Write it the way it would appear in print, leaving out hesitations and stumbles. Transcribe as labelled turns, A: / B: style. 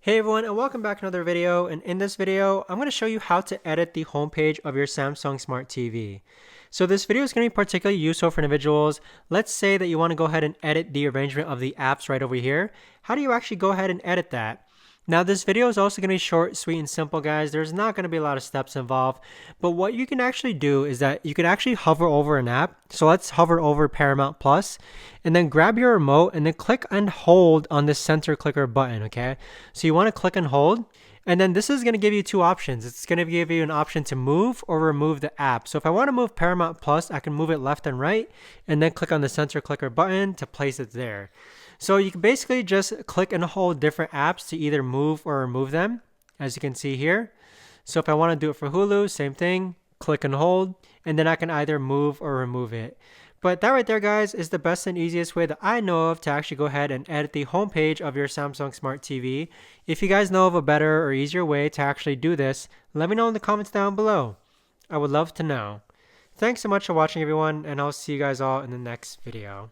A: Hey everyone, and welcome back to another video. And in this video, I'm going to show you how to edit the homepage of your Samsung Smart TV. So this video is going to be particularly useful for individuals. Let's say that you want to go ahead and edit the arrangement of the apps right over here. How do you actually go ahead and edit that? Now this video is also going to be short, sweet, and simple, guys. There's not going to be a lot of steps involved. But what you can actually do is that you can actually hover over an app. So let's hover over Paramount Plus and then grab your remote and then click and hold on this center clicker button, okay? So you want to click and hold. And then this is going to give you two options. It's going to give you an option to move or remove the app. So if I want to move Paramount Plus, I can move it left and right and then click on the center clicker button to place it there. So you can basically just click and hold different apps to either move or remove them, as you can see here. So if I want to do it for Hulu, same thing, click and hold, and then I can either move or remove it. But that right there, guys, is the best and easiest way that I know of to actually go ahead and edit the homepage of your Samsung Smart TV. If you guys know of a better or easier way to actually do this, let me know in the comments down below. I would love to know. Thanks so much for watching, everyone, and I'll see you guys all in the next video.